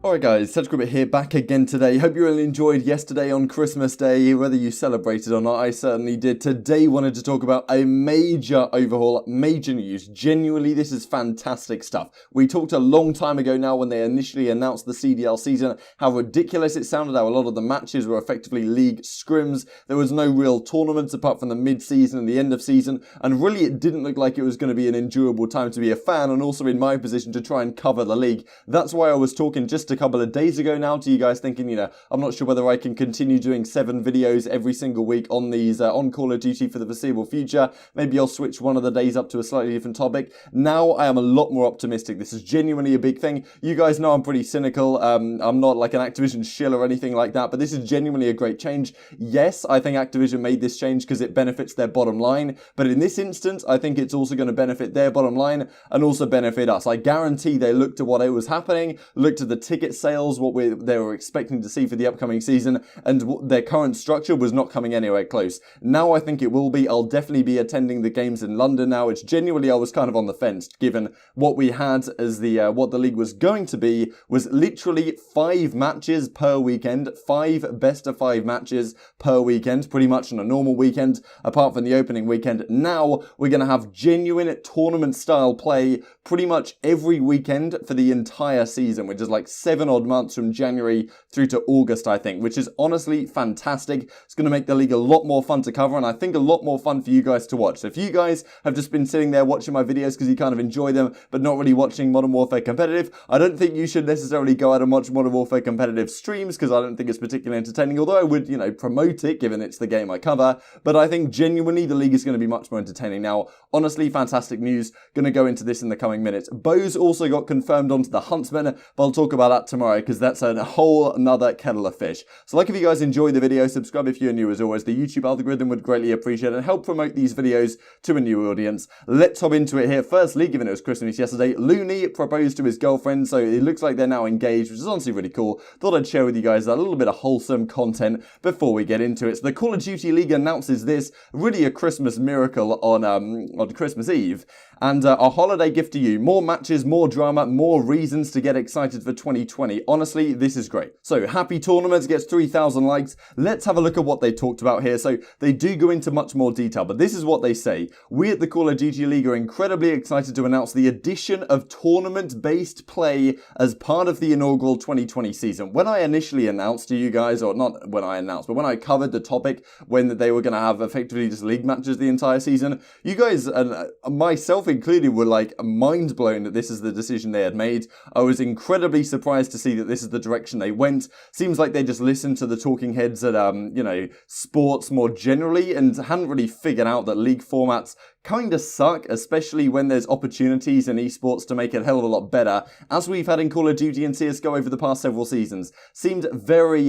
Alright guys, Sedgwick here, back again today. Hope you really enjoyed yesterday on Christmas Day, whether you celebrated or not. I certainly did. Today wanted to talk about a major overhaul, major news. Genuinely, this is fantastic stuff. We talked a long time ago now when they initially announced the CDL season, how ridiculous it sounded, how a lot of the matches were effectively league scrims. There was no real tournaments apart from the mid-season and the end of season, and really it didn't look like it was going to be an endurable time to be a fan, and also in my position to try and cover the league. That's why I was talking just a couple of days ago now to you guys thinking, I'm not sure whether I can continue doing 7 videos every single week on these, on Call of Duty for the foreseeable future. Maybe I'll switch one of the days up to a slightly different topic. Now I am a lot more optimistic. This is genuinely a big thing. You guys know I'm pretty cynical. I'm not like an Activision shill or anything like that, but this is genuinely a great change. Yes, I think Activision made this change because it benefits their bottom line, but in this instance, I think it's also going to benefit their bottom line and also benefit us. I guarantee they looked at what was happening, looked at the ticket sales, what they were expecting to see for the upcoming season, and their current structure was not coming anywhere close. Now I think it will be. I'll definitely be attending the games in London now. It's genuinely, I was kind of on the fence, given what we had as the what the league was going to be was literally 5 matches per weekend, 5 best of 5 matches per weekend, pretty much on a normal weekend, apart from the opening weekend. Now we're going to have genuine tournament style play pretty much every weekend for the entire season, which is like 7 odd months from January through to August, I think, which is honestly fantastic. It's going to make the league a lot more fun to cover, and I think a lot more fun for you guys to watch. So if you guys have just been sitting there watching my videos because you kind of enjoy them, but not really watching Modern Warfare Competitive, I don't think you should necessarily go out and watch Modern Warfare Competitive streams, because I don't think it's particularly entertaining, although I would, promote it, given it's the game I cover. But I think genuinely the league is going to be much more entertaining now. Honestly, fantastic news. Going to go into this in the coming minutes. Bose also got confirmed onto the Huntsmen, but I'll talk about that tomorrow, because that's a whole another kettle of fish. So like if you guys enjoyed the video, subscribe if you're new as always. The YouTube algorithm would greatly appreciate it and help promote these videos to a new audience. Let's hop into it here. Firstly, given it was Christmas yesterday, Looney proposed to his girlfriend, so it looks like they're now engaged, which is honestly really cool. Thought I'd share with you guys that little bit of wholesome content before we get into it. So the Call of Duty League announces this, really a Christmas miracle on Christmas Eve. And a holiday gift to you. More matches, more drama, more reasons to get excited for 2020. Honestly, this is great. So, happy tournaments gets 3,000 likes. Let's have a look at what they talked about here. So, they do go into much more detail, but this is what they say. We at the Call of Duty League are incredibly excited to announce the addition of tournament-based play as part of the inaugural 2020 season. When I initially announced to you guys, or not when I announced, but when I covered the topic, when they were going to have effectively just league matches the entire season, you guys, and myself included, were like mind blown that this is the decision they had made. I was incredibly surprised to see that this is the direction they went. Seems like they just listened to the talking heads at sports more generally and hadn't really figured out that league formats kind of suck, especially when there's opportunities in esports to make it a hell of a lot better, as we've had in Call of Duty and CSGO over the past several seasons. Seemed very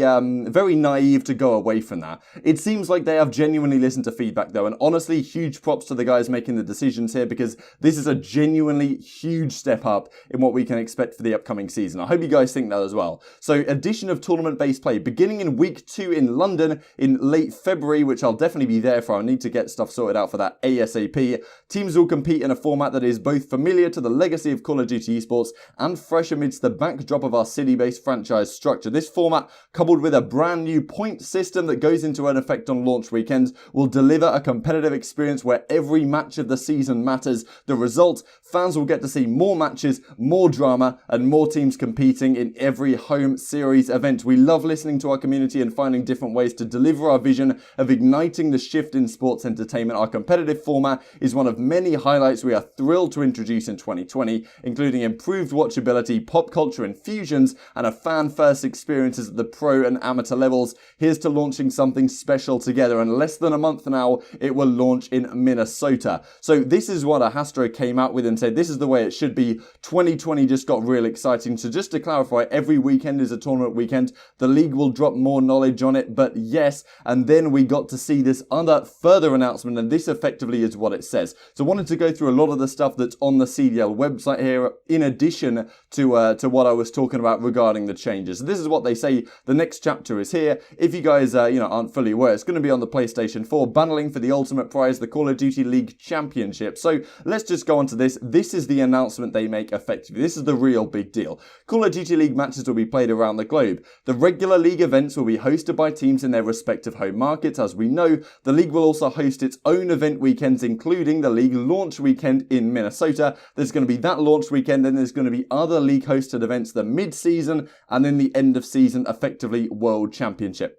naive to go away from that. It seems like they have genuinely listened to feedback though, and honestly, huge props to the guys making the decisions here, because this is a genuinely huge step up in what we can expect for the upcoming season. I hope you guys think that as well. So, addition of tournament-based play, beginning in week 2 in London in late February, which I'll definitely be there for. I'll need to get stuff sorted out for that ASAP. Teams will compete in a format that is both familiar to the legacy of Call of Duty esports and fresh amidst the backdrop of our city-based franchise structure. This format, coupled with a brand new point system that goes into an effect on launch weekends, will deliver a competitive experience where every match of the season matters. The result, fans will get to see more matches, more drama, and more teams competing in every home series event. We love listening to our community and finding different ways to deliver our vision of igniting the shift in sports entertainment. Our competitive format is one of many highlights we are thrilled to introduce in 2020, including improved watchability, pop culture infusions, and a fan-first experiences at the pro and amateur levels. Here's to launching something special together. In less than a month now, it will launch in Minnesota. So this is what Ahastro came out with and said this is the way it should be. 2020 just got real exciting. So just to clarify, every weekend is a tournament weekend. The league will drop more knowledge on it, but yes, and then we got to see this other further announcement, and this effectively is what it it says. So I wanted to go through a lot of the stuff that's on the CDL website here, in addition to what I was talking about regarding the changes. So this is what they say. The next chapter is here. If you guys aren't fully aware, it's going to be on the PlayStation 4, battling for the ultimate prize, the Call of Duty League Championship. So let's just go on to this. This is the announcement they make effectively. This is the real big deal. Call of Duty League matches will be played around the globe. The regular league events will be hosted by teams in their respective home markets. As we know, the league will also host its own event weekends, including the league launch weekend in Minnesota. There's going to be that launch weekend, and there's going to be other league hosted events, the mid-season and then the end of season, effectively World Championship.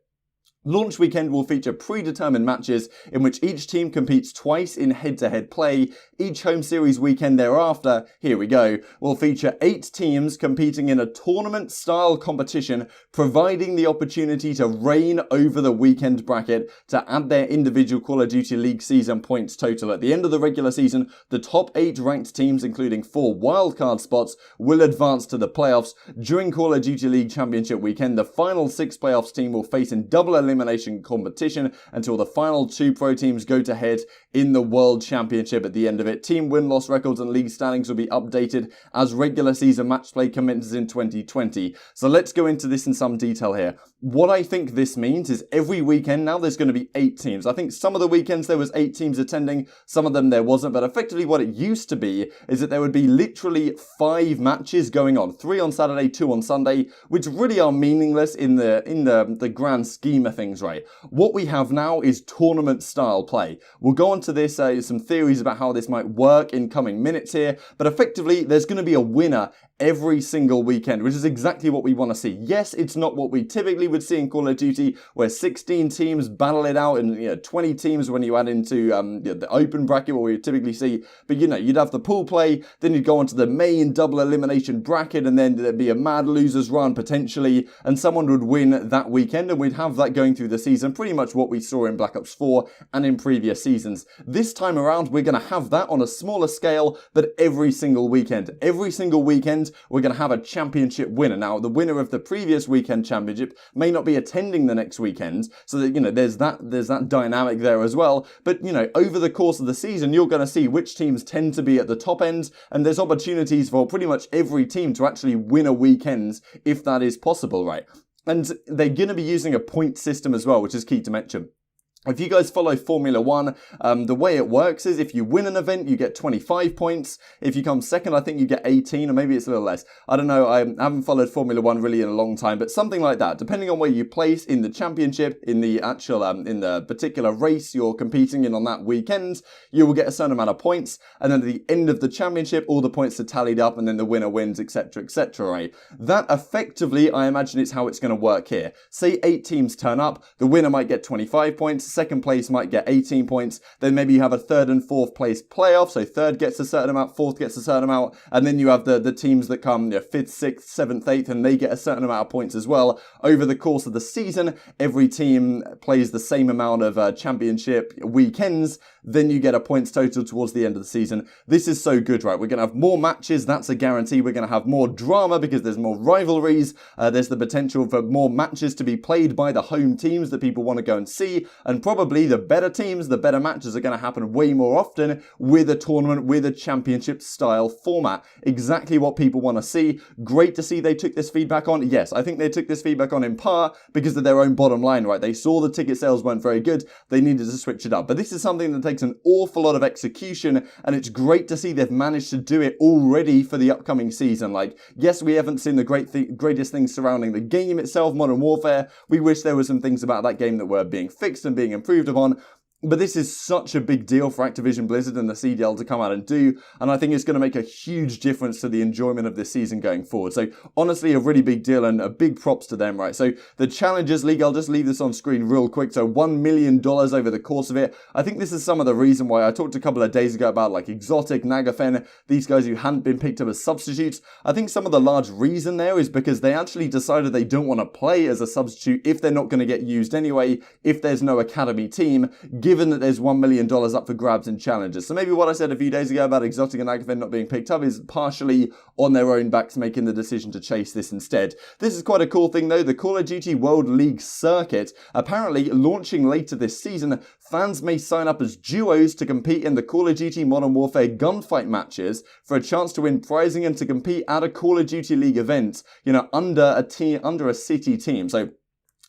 Launch weekend will feature predetermined matches in which each team competes twice in head-to-head play. Each home series weekend thereafter, here we go, will feature 8 teams competing in a tournament-style competition, providing the opportunity to reign over the weekend bracket to add their individual Call of Duty League season points total. At the end of the regular season, the top 8 ranked teams, including 4 wildcard spots, will advance to the playoffs. During Call of Duty League Championship weekend, the final 6 playoffs team will face in double elimination competition until the final 2 pro teams go to head in the World Championship at the end of it. Team win-loss records and league standings will be updated as regular season match play commences in 2020. So let's go into this in some detail here. What I think this means is every weekend now there's going to be 8 teams. I think some of the weekends there was 8 teams attending, some of them there wasn't, but effectively what it used to be is that there would be literally 5 matches going on, 3 on Saturday, 2 on Sunday, which really are meaningless in the grand scheme of things, right? What we have now is tournament style play. We'll go on to this, some theories about how this might work in coming minutes here, but effectively there's going to be a winner every single weekend, which is exactly what we want to see. Yes, it's not what we typically would see in Call of Duty, where 16 teams battle it out, and 20 teams when you add into the open bracket, what we would typically see. But you'd have the pool play, then you'd go on to the main double elimination bracket, and then there'd be a mad losers run potentially, and someone would win that weekend, and we'd have that going through the season, pretty much what we saw in Black Ops 4 and in previous seasons. This time around, we're going to have that on a smaller scale, but every single weekend. Every single weekend, we're going to have a championship winner. Now, the winner of the previous weekend championship may not be attending the next weekend, so that, there's that dynamic there as well. But, over the course of the season, you're going to see which teams tend to be at the top end, and there's opportunities for pretty much every team to actually win a weekend if that is possible, right? And they're going to be using a point system as well, which is key to mention. If you guys follow Formula 1, the way it works is if you win an event, you get 25 points. If you come second, I think you get 18, or maybe it's a little less. I don't know, I haven't followed Formula 1 really in a long time, but something like that. Depending on where you place in the championship, in the actual, in the particular race you're competing in on that weekend, you will get a certain amount of points, and then at the end of the championship, all the points are tallied up, and then the winner wins, etc., etc., right? That effectively, I imagine, is how it's going to work here. Say 8 teams turn up, the winner might get 25 points, second place might get 18 points, then maybe you have a third and fourth place playoff, so third gets a certain amount, fourth gets a certain amount, and then you have the teams that come 5th, 6th, 7th, 8th, and they get a certain amount of points as well. Over the course of the season, every team plays the same amount of championship weekends, then you get a points total towards the end of the season. This is so good, right? We're going to have more matches, that's a guarantee. We're going to have more drama because there's more rivalries. There's the potential for more matches to be played by the home teams that people want to go and see, and probably the better teams, the better matches are going to happen way more often with a tournament, with a championship style format. Exactly what people want to see. Great to see they took this feedback on. Yes, I think they took this feedback on in part because of their own bottom line, right? They saw the ticket sales weren't very good. They needed to switch it up. But this is something that takes an awful lot of execution, and it's great to see they've managed to do it already for the upcoming season. Like, yes, we haven't seen the greatest things surrounding the game itself, Modern Warfare. We wish there were some things about that game that were being fixed and being improved upon. But this is such a big deal for Activision Blizzard and the CDL to come out and do, and I think it's going to make a huge difference to the enjoyment of this season going forward. So honestly, a really big deal, and a big props to them, right? So the Challengers League, I'll just leave this on screen real quick. So $1 million over the course of it. I think this is some of the reason why I talked a couple of days ago about like Exotic, Nagafen, these guys who hadn't been picked up as substitutes. I think some of the large reason there is because they actually decided they don't want to play as a substitute if they're not going to get used anyway, if there's no academy team. given that there's $1 million up for grabs in challenges. So maybe what I said a few days ago about Exotic and Agaven not being picked up is partially on their own backs making the decision to chase this instead. This is quite a cool thing though. The Call of Duty World League circuit apparently launching later this season. Fans may sign up as duos to compete in the Call of Duty Modern Warfare gunfight matches for a chance to win prizing and to compete at a Call of Duty League event, you know, under a city team. So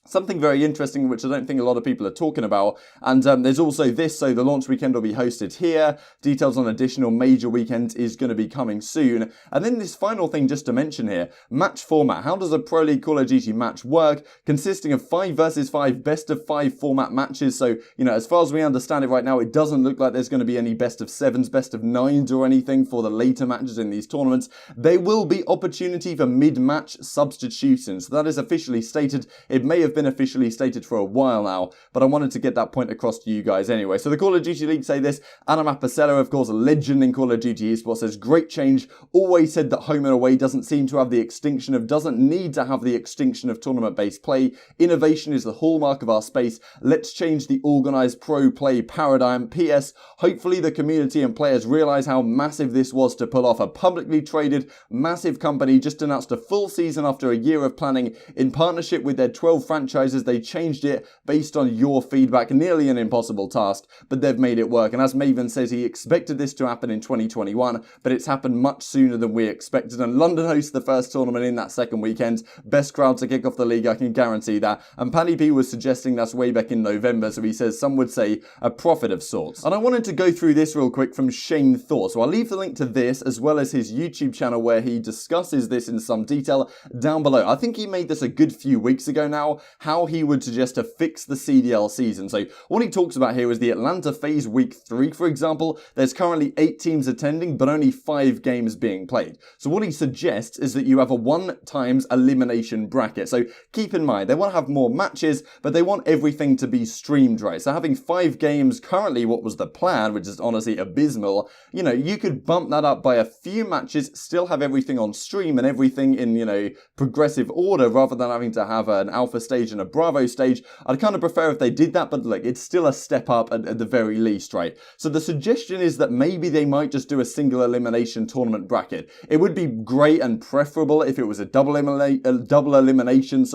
something very interesting, which I don't think a lot of people are talking about. And there's also this, so the launch weekend will be hosted here. Details on additional major weekends is going to be coming soon. And then this final thing just to mention here, match format. How does a Pro League Call of Duty match work? Consisting of 5 versus 5 best of 5 format matches. So, you know, as far as we understand it right now, it doesn't look like there's going to be any best of 7s, best of 9s or anything for the later matches in these tournaments. There will be opportunity for mid-match substitution. So that is officially stated. It may have been officially stated for a while now, but I wanted to get that point across to you guys anyway. So the Call of Duty League say this. Adam Apicella, of course, a legend in Call of Duty esports, says great change. Always said that home and away doesn't need to have the extinction of tournament-based play. Innovation is the hallmark of our space. Let's change the organized pro play paradigm. P.S. Hopefully the community and players realize how massive this was to pull off. A publicly traded massive company just announced a full season after a year of planning in partnership with their 12 franchises. They changed it based on your feedback. Nearly an impossible task, but they've made it work. And as Maven says, he expected this to happen in 2021, but it's happened much sooner than we expected. And London hosts the first tournament in that second weekend. Best crowd to kick off the league, I can guarantee that. And Paddy P was suggesting that's way back in November, so he says some would say a profit of sorts. And I wanted to go through this real quick from Shane Thor. So I'll leave the link to this as well as his YouTube channel where he discusses this in some detail down below. I think he made this a good few weeks ago now, how he would suggest to fix the CDL season. So what he talks about here is the Atlanta FaZe Week 3, for example. There's currently 8 teams attending, but only 5 games being played. So what he suggests is that you have a 1x elimination bracket. So keep in mind, they want to have more matches, but they want everything to be streamed, right? So having 5 games, currently what was the plan, which is honestly abysmal, you know, you could bump that up by a few matches, still have everything on stream and everything in, you know, progressive order rather than having to have an alpha stage and a Bravo stage. I'd kind of prefer if they did that, but look, it's still a step up at the very least, right? So the suggestion is that maybe they might just do a single elimination tournament bracket. It would be great and preferable if it was a double elimination,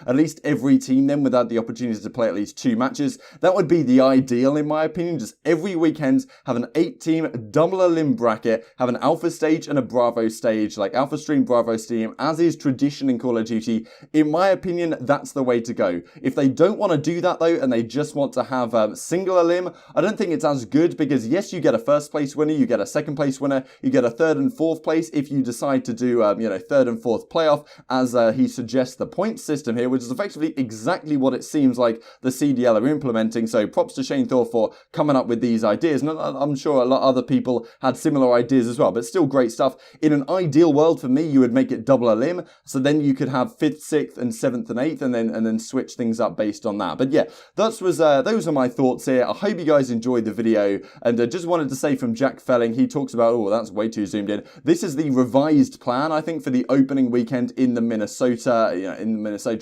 at least every team then without the opportunity to play at least 2 matches. That would be the ideal in my opinion. Just every weekend have an 8-team double elim bracket, have an alpha stage and a Bravo stage, like alpha stream, Bravo stream, as is tradition in Call of Duty. In my opinion, that's the way to go. If they don't want to do that though, and they just want to have single elim, I don't think it's as good because yes, you get a first place winner, you get a second place winner, you get a third and fourth place if you decide to do, you know, third and fourth playoff, as he suggests the point system here, which is effectively exactly what it seems like the CDL are implementing. So props to Shane Thor for coming up with these ideas. And I'm sure a lot of other people had similar ideas as well, but still great stuff. In an ideal world for me, you would make it double elim, so then you could have 5th, 6th, and 7th and 8th, and then switch things up based on that. But yeah, those are my thoughts here. I hope you guys enjoyed the video, and just wanted to say from Jack Felling, he talks about, oh, that's way too zoomed in. This is the revised plan, I think, for the opening weekend in the Minnesota,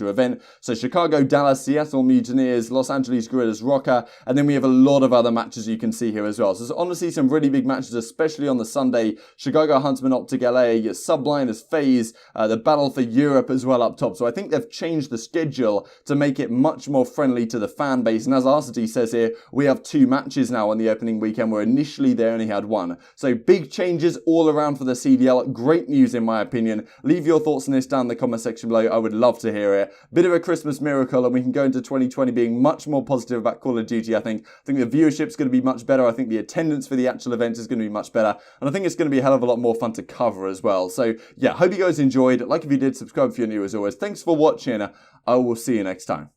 event. So Chicago, Dallas, Seattle Mutineers, Los Angeles Guerillas, Rokkr, and then we have a lot of other matches you can see here as well. So there's honestly some really big matches, especially on the Sunday. Chicago, Huntsmen, OpTic, LA, Subliners, FaZe, the battle for Europe as well up top. So I think they've changed the schedule to make it much more friendly to the fan base. And as Arsity says here, we have 2 matches now on the opening weekend, where initially they only had 1. So big changes all around for the CDL. Great news in my opinion. Leave your thoughts on this down in the comment section below. I would love to hear it. Bit of a Christmas miracle, and we can go into 2020 being much more positive about Call of Duty. I think the viewership's going to be much better. I think the attendance for the actual event is going to be much better, and I think it's going to be a hell of a lot more fun to cover as well. So yeah, hope you guys enjoyed. Like if you did, subscribe if you're new as always. Thanks for watching. I will see you next time.